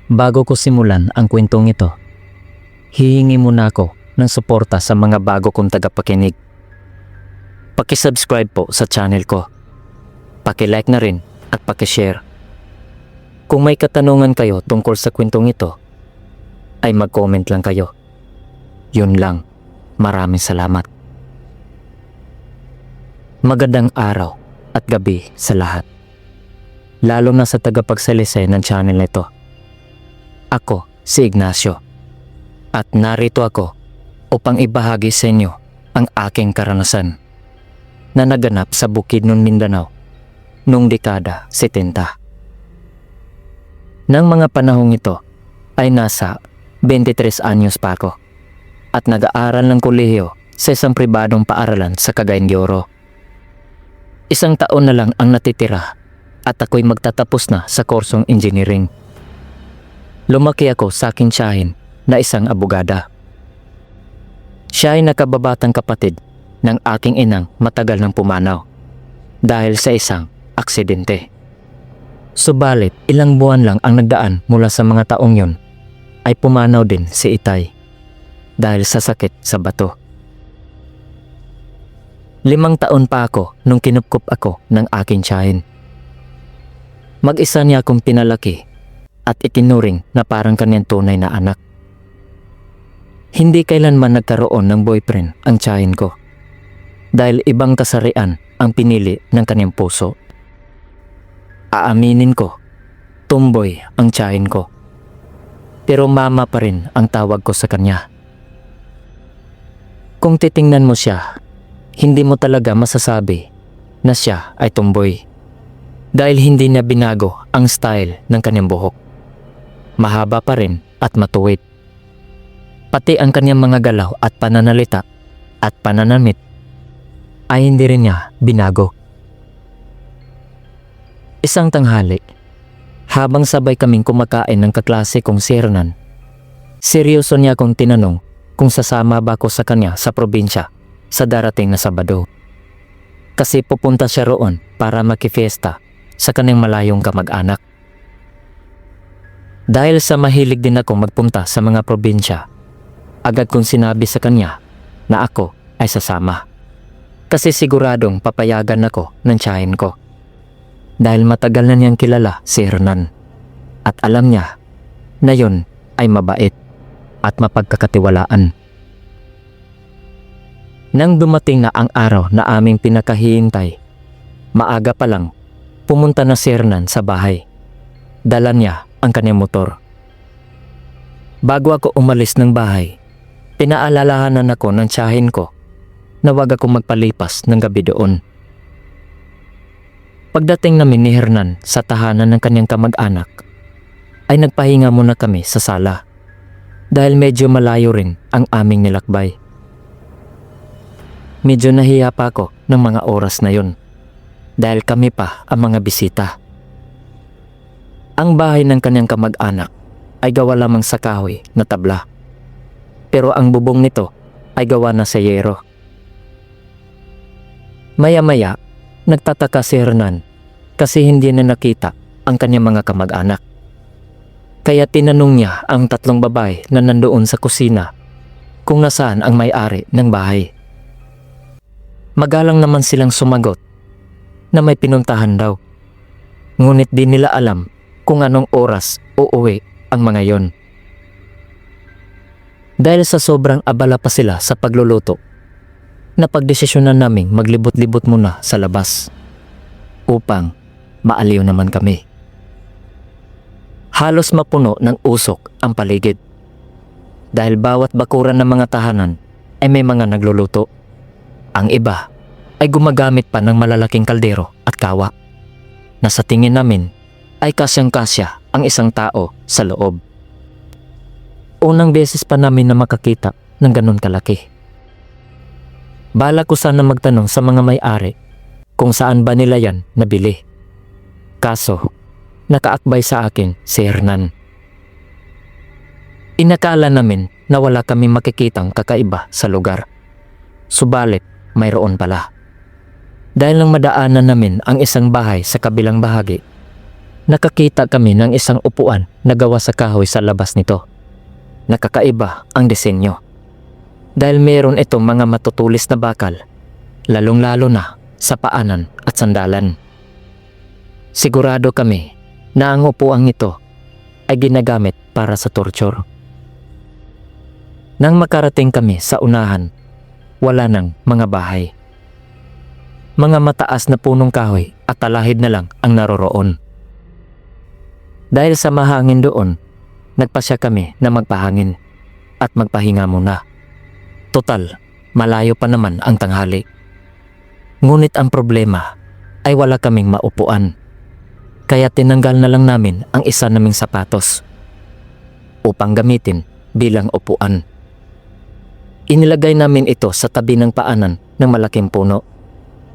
Bago ko simulan ang kwentong ito, hihingi muna ako ng suporta sa mga bago kong tagapakinig. Paki-subscribe po sa channel ko. Paki-like na rin at paki-share. Kung may katanungan kayo tungkol sa kwentong ito, ay mag-comment lang kayo. Yun lang. Maraming salamat. Magandang araw at gabi sa lahat. Lalo na sa tagapagsalisay ng channel nito. Ako si Ignacio at narito ako upang ibahagi sa inyo ang aking karanasan na naganap sa Bukidnon, Mindanao noong dekada 70. Nang mga panahong ito ay nasa 23 anyos pa ako at nag-aaral ng kolehiyo sa isang pribadong paaralan sa Cagayan de Oro. Isang taon na lang ang natitira at ako'y magtatapos na sa kursong engineering. Lumaki ako sa aking tiyahin na isang abogada. Siya ay nakababatang kapatid ng aking inang matagal nang pumanaw dahil sa isang aksidente. Subalit ilang buwan lang ang nagdaan mula sa mga taong yon ay pumanaw din si Itay dahil sa sakit sa bato. 5 taon pa ako nung kinupkup ako ng aking tiyahin. Mag-isa niya akong pinalaki at itinuring na parang kanyang tunay na anak. Hindi kailanman nagkaroon ng boyfriend ang tiyahin ko dahil ibang kasarian ang pinili ng kanyang puso. Aaminin ko, tomboy ang tiyahin ko. Pero mama pa rin ang tawag ko sa kanya. Kung titingnan mo siya, hindi mo talaga masasabi na siya ay tomboy dahil hindi niya binago ang style ng kanyang buhok. Mahaba pa rin at matuwid. Pati ang kanyang mga galaw at pananalita at pananamit ay hindi rin niya binago. Isang tanghali, habang sabay kaming kumakain ng kaklase kong si Hernan, seryoso niya akong tinanong kung sasama ba ako sa kanya sa probinsya sa darating na Sabado. Kasi pupunta siya roon para makifiesta sa kanyang malayong kamag-anak. Dahil sa mahilig din ako magpunta sa mga probinsya, agad kong sinabi sa kanya na ako ay sasama. Kasi siguradong papayagan ako ng tiyahin ko. Dahil matagal na niyang kilala si Hernan at alam niya na yun ay mabait at mapagkakatiwalaan. Nang dumating na ang araw na aming pinakahihintay, maaga pa lang pumunta na si Hernan sa bahay. Dala niya ang kanyang motor. Bago ako umalis ng bahay, pinaalalahanan ako ng tiyahin ko na wag akong magpalipas ng gabi doon. Pagdating namin ni Hernan sa tahanan ng kanyang kamag-anak, ay nagpahinga muna kami sa sala dahil medyo malayo rin ang aming nilakbay. Medyo nahiya pa ako ng mga oras na yun dahil kami pa ang mga bisita. Ang bahay ng kanyang kamag-anak ay gawa lamang sa kahoy na tabla, pero ang bubong nito ay gawa na sa yero. Maya-maya, nagtataka si Hernan kasi hindi na nakita ang kanyang mga kamag-anak. Kaya tinanong niya ang 3 babae na nandoon sa kusina kung nasaan ang may-ari ng bahay. Magalang naman silang sumagot na may pinuntahan daw. Ngunit di nila alam kung anong oras uuwi ang mga yon. Dahil sa sobrang abala pa sila sa pagluluto, napagdesisyonan naming maglibot-libot muna sa labas upang maaliw naman kami. Halos mapuno ng usok ang paligid dahil bawat bakuran ng mga tahanan ay may mga nagluluto. Ang iba ay gumagamit pa ng malalaking kaldero at kawa na sa tingin namin ay kasyang-kasya ang isang tao sa loob. Unang beses pa namin na makakita ng ganun kalaki. Balak ko sana magtanong sa mga may-ari kung saan ba nila yan nabili. Kaso, nakaakbay sa akin si Hernan. Inakala namin na wala kami makikitang kakaiba sa lugar. Subalit, mayroon pala. Dahil nang madaanan namin ang isang bahay sa kabilang bahagi, nakakita kami ng isang upuan na gawa sa kahoy sa labas nito. Nakakaiba ang disenyo. Dahil meron itong mga matutulis na bakal, lalong-lalo na sa paanan at sandalan. Sigurado kami na ang upuang ito ay ginagamit para sa torture. Nang makarating kami sa unahan, wala nang mga bahay. Mga mataas na punong kahoy at talahid na lang ang naroroon. Dahil sa mahangin doon, nagpasya kami na magpahangin at magpahinga muna. Total, malayo pa naman ang tanghali. Ngunit ang problema ay wala kaming maupuan. Kaya tinanggal na lang namin ang isa naming sapatos upang gamitin bilang upuan. Inilagay namin ito sa tabi ng paanan ng malaking puno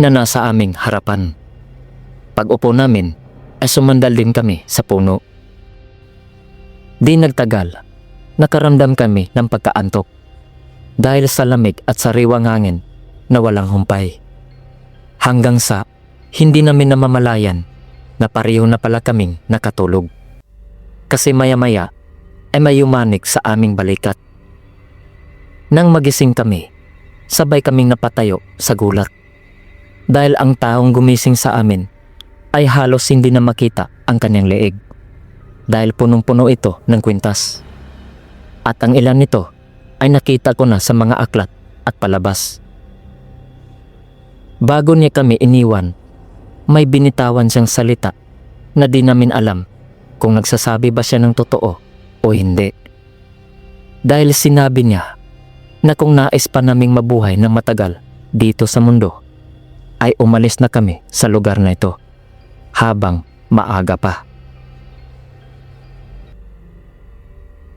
na nasa aming harapan. Pag-upo namin ay sumandal din kami sa puno. Di nagtagal, nakaramdam kami ng pagkaantok dahil sa lamig at sariwang hangin na walang humpay. Hanggang sa hindi namin namamalayan na pareho na pala kaming nakatulog. Kasi maya-maya ay may yumanig sa aming balikat. Nang magising kami, sabay kaming napatayo sa gulat. Dahil ang taong gumising sa amin ay halos hindi na makita ang kanyang leeg. Dahil punong-puno ito ng kwintas. At ang ilan nito ay nakita ko na sa mga aklat at palabas. Bago niya kami iniwan, may binitawan siyang salita na di namin alam kung nagsasabi ba siya ng totoo o hindi. Dahil sinabi niya na kung nais pa naming mabuhay ng matagal dito sa mundo, ay umalis na kami sa lugar na ito habang maaga pa.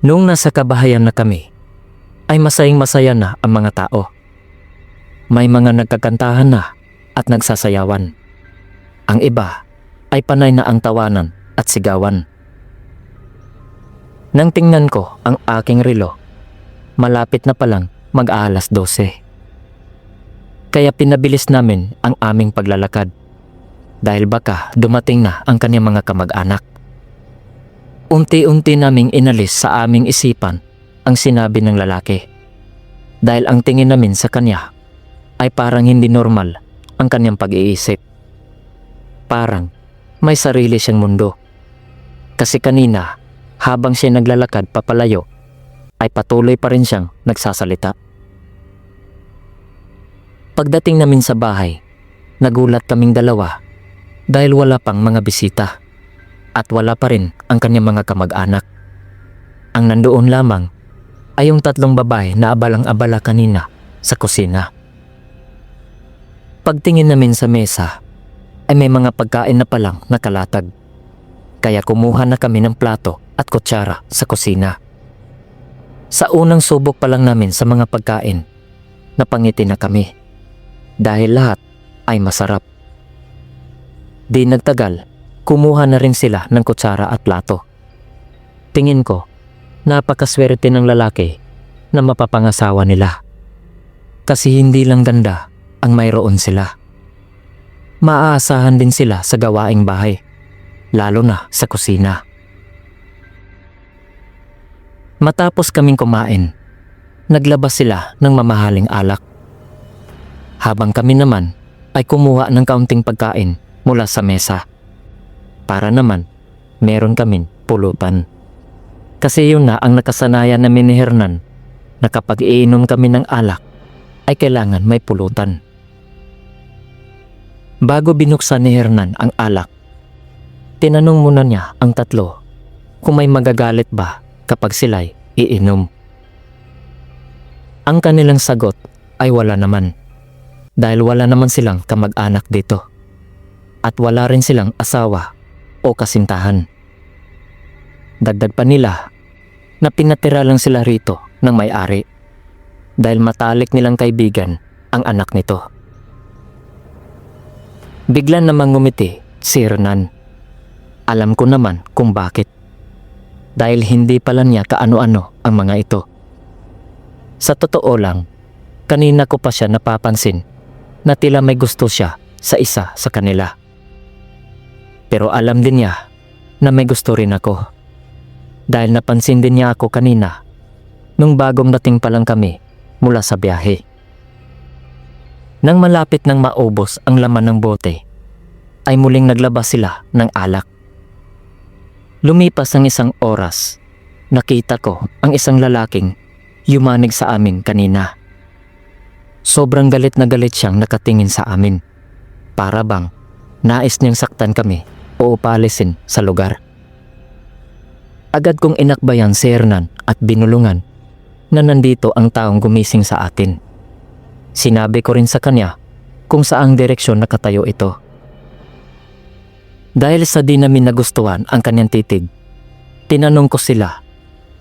Nung nasa kabahayan na kami, ay masayang-masaya na ang mga tao. May mga nagkakantahan na at nagsasayawan. Ang iba ay panay na ang tawanan at sigawan. Nang tingnan ko ang aking relo, malapit na palang mag-aalas 12. Kaya pinabilis namin ang aming paglalakad dahil baka dumating na ang kanyang mga kamag-anak. Unti-unti naming inalis sa aming isipan ang sinabi ng lalaki dahil ang tingin namin sa kanya ay parang hindi normal ang kanyang pag-iisip. Parang may sarili siyang mundo. Kasi kanina habang siya naglalakad papalayo ay patuloy pa rin siyang nagsasalita. Pagdating namin sa bahay, nagulat kaming dalawa dahil wala pang mga bisita at wala pa rin ang kanyang mga kamag-anak. Ang nandoon lamang ay yung 3 babae na abalang-abala kanina sa kusina. Pagtingin namin sa mesa ay may mga pagkain na palang nakalatag. Kaya kumuha na kami ng plato at kutsara sa kusina. Sa unang subok pa lang namin sa mga pagkain, napangiti na kami. Dahil lahat ay masarap. Di nagtagal, kumuha na rin sila ng kutsara at plato. Tingin ko, napakaswerte ng lalaki na mapapangasawa nila. Kasi hindi lang ganda ang mayroon sila. Maaasahan din sila sa gawaing bahay, lalo na sa kusina. Matapos kaming kumain, naglabas sila ng mamahaling alak. Habang kami naman ay kumuha ng kaunting pagkain mula sa mesa. Para naman, meron kaming pulutan. Kasi yun na ang nakasanayan namin ni Hernan na kapag iinom kami ng alak ay kailangan may pulutan. Bago binuksan ni Hernan ang alak, tinanong muna niya ang 3 kung may magagalit ba kapag sila'y iinom. Ang kanilang sagot ay wala naman. Dahil wala naman silang kamag-anak dito. At wala rin silang asawa o kasintahan. Dagdag pa nila na pinatira lang sila rito ng may-ari. Dahil matalik nilang kaibigan ang anak nito. Bigla namang ngumiti si Hernan. Alam ko naman kung bakit. Dahil hindi pala niya kaano-ano ang mga ito. Sa totoo lang, kanina ko pa siya napapansin na tila may gusto siya sa isa sa kanila. Pero alam din niya na may gusto rin ako. Dahil napansin din niya ako kanina nung bagong dating pa lang kami mula sa biyahe. Nang malapit nang maubos ang laman ng bote, ay muling naglabas sila ng alak. Lumipas ang isang oras, nakita ko ang isang lalaking yumanig sa amin kanina. Sobrang galit na galit siyang nakatingin sa amin. Para bang nais niyang saktan kami o upalisin sa lugar. Agad kong inakbayan si Hernan at binulungan na nandito ang taong gumising sa atin. Sinabi ko rin sa kanya kung saang direksyon nakatayo ito. Dahil sa di namin nagustuhan ang kanyang titig, tinanong ko sila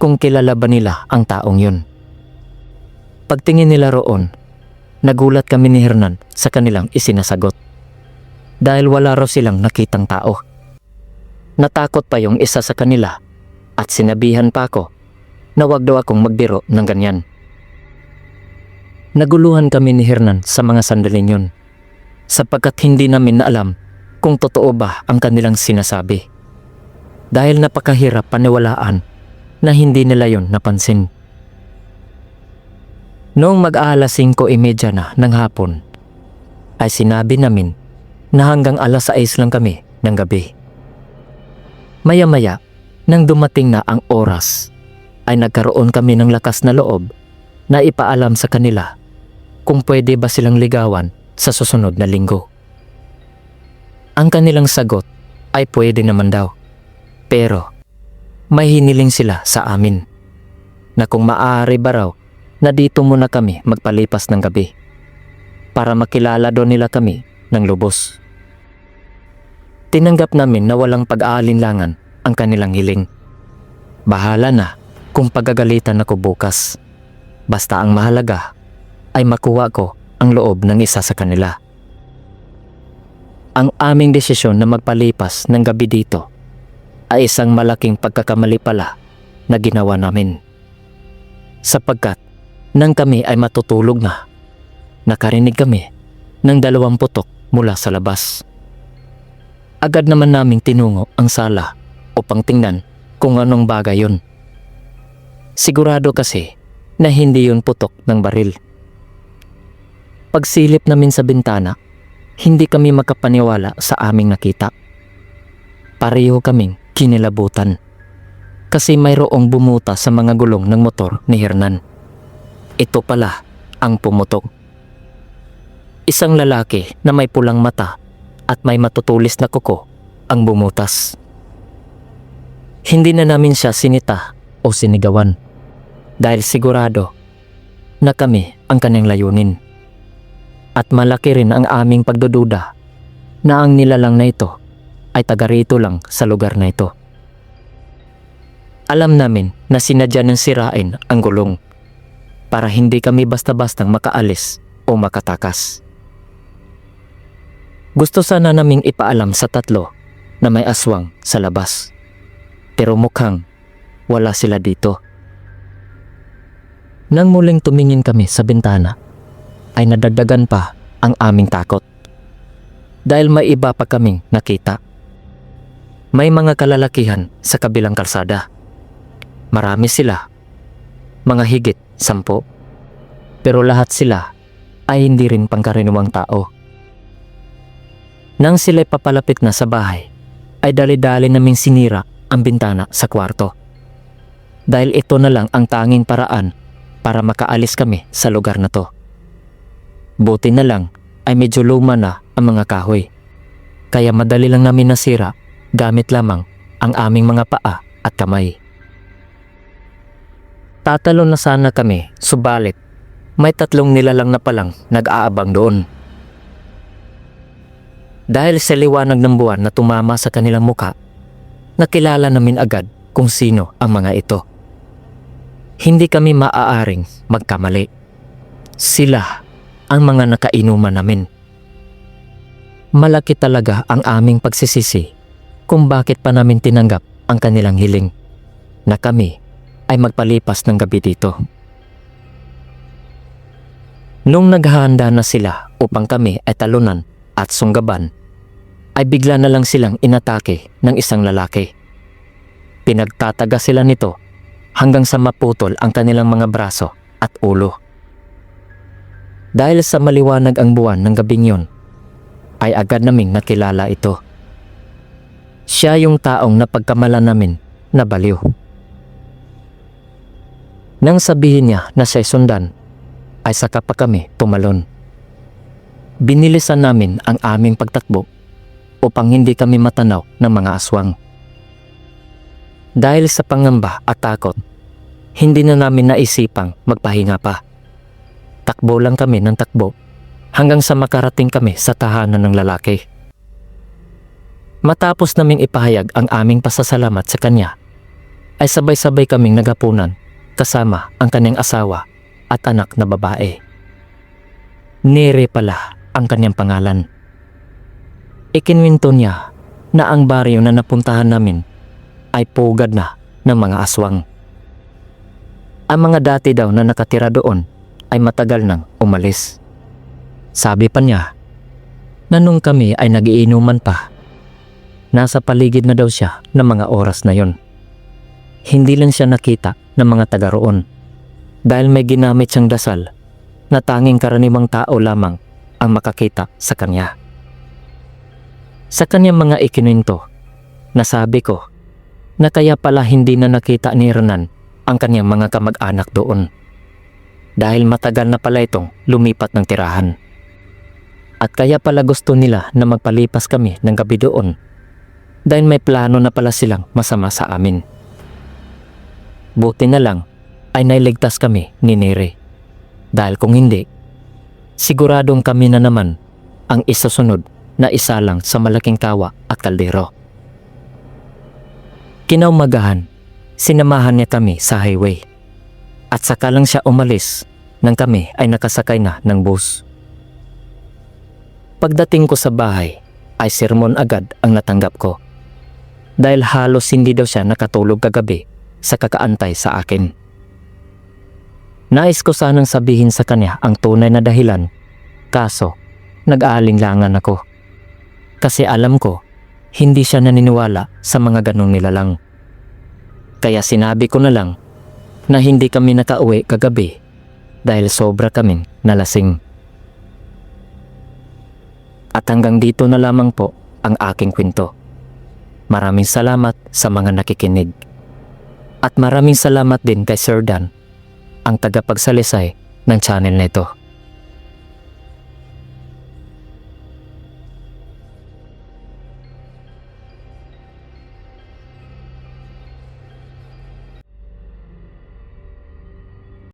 kung kilala ba nila ang taong yun. Pagtingin nila roon, nagulat kami ni Hernan sa kanilang isinasagot. Dahil wala raw silang nakitang tao. Natakot pa yung isa sa kanila at sinabihan pa ako na wag daw akong magbiro ng ganyan. Naguluhan kami ni Hernan sa mga sandaling yun sapagkat hindi namin na alam kung totoo ba ang kanilang sinasabi. Dahil napakahirap paniwalaan na hindi nila yon napansin. Noong mag-aalas 5:30 na ng hapon, ay sinabi namin na hanggang alas 6 lang kami ng gabi. Maya-maya, nang dumating na ang oras, ay nagkaroon kami ng lakas na loob na ipaalam sa kanila kung pwede ba silang ligawan sa susunod na linggo. Ang kanilang sagot ay pwede naman daw. Pero may hiniling sila sa amin na kung maaari ba raw na dito muna kami magpalipas ng gabi para makilala doon nila kami ng lubos. Tinanggap namin na walang pag-aalinlangan ang kanilang hiling. Bahala na kung pagagalitan ako bukas. Basta ang mahalaga ay makuha ko ang loob ng isa sa kanila. Ang aming desisyon na magpalipas ng gabi dito ay isang malaking pagkakamali pala na ginawa namin. Sapagkat nang kami ay matutulog na, nakarinig kami ng 2 putok mula sa labas. Agad naman naming tinungo ang sala upang tingnan kung anong bagay yun. Sigurado kasi na hindi yun putok ng baril. Pagsilip namin sa bintana, hindi kami makapaniwala sa aming nakita. Pareho kaming kinilabutan kasi mayroong bumuta sa mga gulong ng motor ni Hernan. Ito pala ang pumutok. Isang lalaki na may pulang mata at may matutulis na kuko ang bumutas. Hindi na namin siya sinita o sinigawan dahil sigurado na kami ang kanyang layunin. At malaki rin ang aming pagdududa na ang nilalang na ito ay taga rito lang sa lugar na ito. Alam namin na sinadya ng sirain ang gulong para hindi kami basta-bastang makaalis o makatakas. Gusto sana naming ipaalam sa 3 na may aswang sa labas. Pero mukhang wala sila dito. Nang muling tumingin kami sa bintana, ay nadagdagan pa ang aming takot. Dahil may iba pa kaming nakita. May mga kalalakihan sa kabilang kalsada. Marami sila. Mga higit 10. Pero lahat sila ay hindi rin pangkaraniwang tao. Nang sila'y papalapit na sa bahay, ay dali-dali naming sinira ang bintana sa kwarto. Dahil ito na lang ang tanging paraan para makaalis kami sa lugar na to. Buti na lang ay medyo luma na ang mga kahoy. Kaya madali lang namin nasira gamit lamang ang aming mga paa at kamay. Tatalon na sana kami, subalit may 3 nilalang na palang nag-aabang doon. Dahil sa liwanag ng buwan na tumama sa kanilang muka, nakilala namin agad kung sino ang mga ito. Hindi kami maaaring magkamali. Sila ang mga nakainuman namin. Malaki talaga ang aming pagsisisi kung bakit pa namin tinanggap ang kanilang hiling na kami ay magpalipas ng gabi dito. Nung naghahanda na sila upang kami ay talunan at sunggaban, ay bigla na lang silang inatake ng isang lalaki Pinagtataga sila nito hanggang sa maputol ang kanilang mga braso at ulo. Dahil sa maliwanag ang buwan ng gabing yon, ay agad naming nakilala ito. Siya yung taong napagkamalan namin na baliw. Nang sabihin niya na siya'y sundan, ay saka pa kami tumalon. Binilisan namin ang aming pagtakbo upang hindi kami matanaw ng mga aswang. Dahil sa pangamba at takot, hindi na namin naisipang magpahinga pa. Takbo lang kami ng takbo hanggang sa makarating kami sa tahanan ng lalaki. Matapos naming ipahayag ang aming pasasalamat sa kanya, ay sabay-sabay kaming naghapunan kasama ang kanyang asawa at anak na babae. Nere pala ang kanyang pangalan. Ikinwento niya na ang baryo na napuntahan namin ay pugad na ng mga aswang. Ang mga dati daw na nakatira doon ay matagal nang umalis. Sabi pa niya na nung kami ay nagiinuman pa, nasa paligid na daw siya ng mga oras na yon. Hindi lang siya nakita ng mga taga roon dahil may ginamit siyang dasal na tanging karaniwang tao lamang ang makakita sa kanya. Sa kanyang mga ikinuwento, nasabi ko na kaya pala hindi na nakita ni Hernan ang kanyang mga kamag-anak doon dahil matagal na pala itong lumipat ng tirahan. At kaya pala gusto nila na magpalipas kami ng gabi doon dahil may plano na pala silang masama sa amin. Buti na lang ay nailigtas kami ni Nere dahil kung hindi, siguradong kami na naman ang isasunod na isalang sa malaking kawa at kaldero. Kinaumagahan, sinamahan niya kami sa highway at saka lang siya umalis nang kami ay nakasakay na ng bus. Pagdating ko sa bahay ay sermon agad ang natanggap ko dahil halos hindi daw siya nakatulog kagabi sa kakaantay sa akin. Nais ko sanang sabihin sa kanya ang tunay na dahilan, kaso nag-aalinlangan ako. Kasi alam ko, hindi siya naniniwala sa mga ganong nilalang. Kaya sinabi ko na lang na hindi kami nakauwi kagabi dahil sobra kaming nalasing. At hanggang dito na lamang po ang aking kwento. Maraming salamat sa mga nakikinig. At maraming salamat din kay Sir Dan, ang tagapagsalisay ng channel nito.